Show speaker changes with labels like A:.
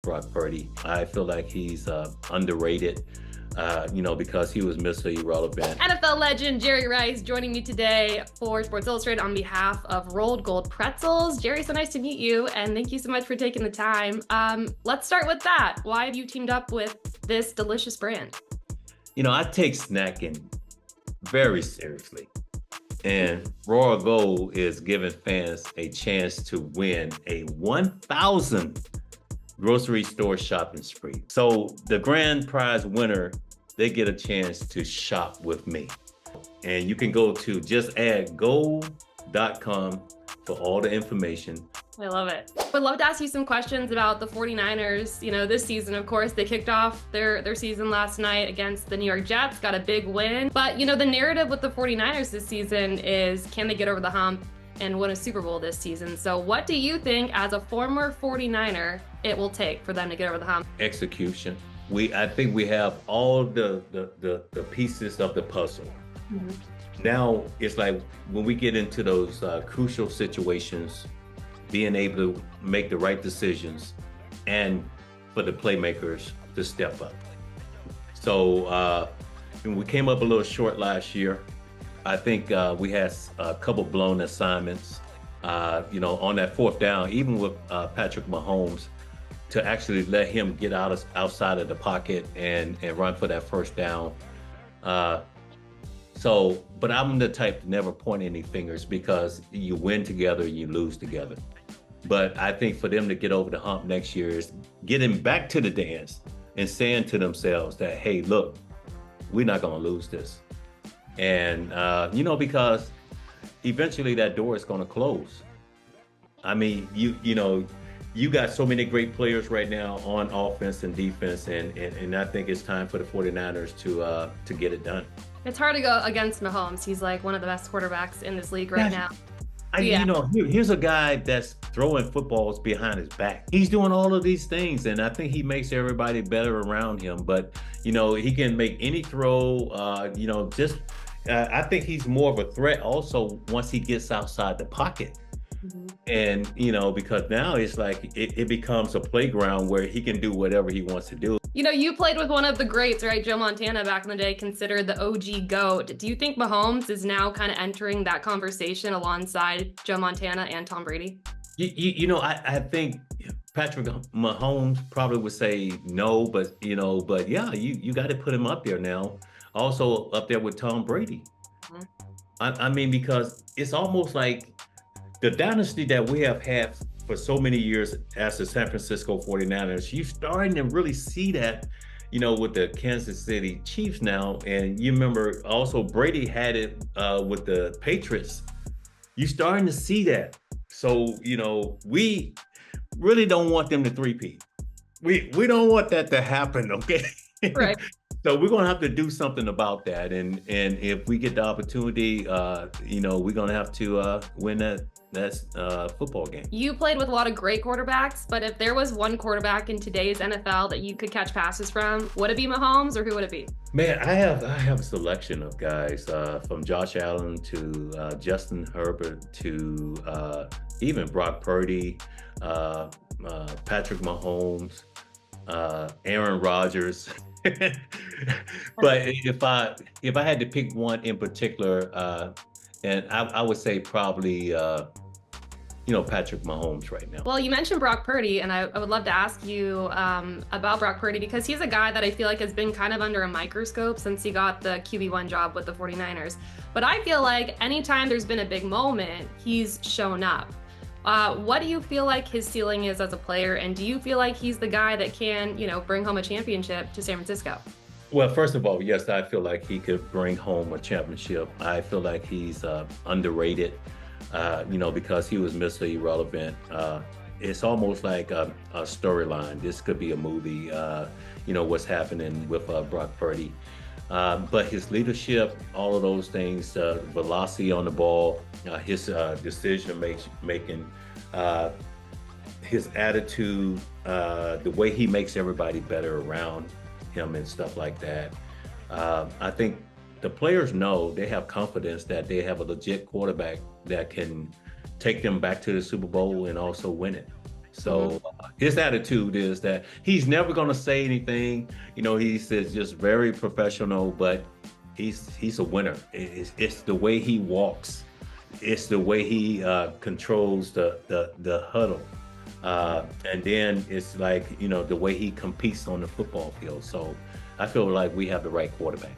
A: Brock Purdy. I feel like he's underrated, because he was Mr. Irrelevant.
B: NFL legend Jerry Rice joining me today for Sports Illustrated on behalf of Rolled Gold Pretzels. Jerry, so nice to meet you, and thank you so much for taking the time. Let's start with that. Why have you teamed up with this delicious brand?
A: I take snacking very seriously. And Royal Gold is giving fans a chance to win a 1,000 grocery store shopping spree. So the grand prize winner, they get a chance to shop with me. And you can go to just add gold.com for all the information.
B: I love it. Would love to ask you some questions about the 49ers. This season, of course, they kicked off their season last night against the New York Jets, got a big win. But, the narrative with the 49ers this season is, can they get over the hump and win a Super Bowl this season? So what do you think, as a former 49er, it will take for them to get over the hump?
A: Execution. I think we have all the pieces of the puzzle. Mm-hmm. Now it's like when we get into those crucial situations, being able to make the right decisions and for the playmakers to step up. So we came up a little short last year. I think we had a couple blown assignments, on that fourth down, even with Patrick Mahomes, to actually let him get outside of the pocket and run for that first down. But I'm the type to never point any fingers, because you win together, you lose together. But I think for them to get over the hump next year is getting back to the dance and saying to themselves that, hey, look, we're not going to lose this. And, because eventually that door is going to close. I mean, you got so many great players right now on offense and defense, and I think it's time for the 49ers to get it done.
B: It's hard to go against Mahomes. He's like one of the best quarterbacks in this league right now.
A: Here's a guy that's throwing footballs behind his back. He's doing all of these things, and I think he makes everybody better around him. But, he can make any throw, I think he's more of a threat also once he gets outside the pocket. Mm-hmm. And, because now it's like it becomes a playground where he can do whatever he wants to do.
B: You played with one of the greats, right? Joe Montana back in the day, considered the OG GOAT. Do you think Mahomes is now kind of entering that conversation alongside Joe Montana and Tom Brady?
A: I think Patrick Mahomes probably would say no, but yeah, you got to put him up there now. Also up there with Tom Brady. Mm-hmm. I mean, because it's almost like the dynasty that we have had for so many years as the San Francisco 49ers, you're starting to really see that, with the Kansas City Chiefs now. And you remember also Brady had it with the Patriots. You're starting to see that. So, we really don't want them to three-peat. We don't want that to happen, okay?
B: Right.
A: So we're going to have to do something about that. And if we get the opportunity, we're going to have to win that football game.
B: You played with a lot of great quarterbacks, but if there was one quarterback in today's NFL that you could catch passes from, would it be Mahomes, or who would it be?
A: Man, I have a selection of guys, from Josh Allen to Justin Herbert to even Brock Purdy, Patrick Mahomes, Aaron Rodgers. But if I had to pick one in particular, and I would say probably Patrick Mahomes right now.
B: Well, you mentioned Brock Purdy, and I would love to ask you about Brock Purdy, because he's a guy that I feel like has been kind of under a microscope since he got the QB1 job with the 49ers. But I feel like anytime there's been a big moment, he's shown up. What do you feel like his ceiling is as a player, and do you feel like he's the guy that can, bring home a championship to San Francisco?
A: Well, first of all, yes, I feel like he could bring home a championship. I feel like he's underrated, because he was Mr. Irrelevant. It's almost like a storyline. This could be a movie, what's happening with Brock Purdy. But his leadership, all of those things, velocity on the ball, his decision making, his attitude, the way he makes everybody better around him and stuff like that. I think the players know, they have confidence that they have a legit quarterback that can take them back to the Super Bowl and also win it.
B: Mhm.
A: So his attitude is that he's never going to say anything. He says just very professional, but he's a winner. It's the way he walks. It's the way he controls the huddle. And then it's like, the way he competes on the football field. So I feel like we have the right quarterback.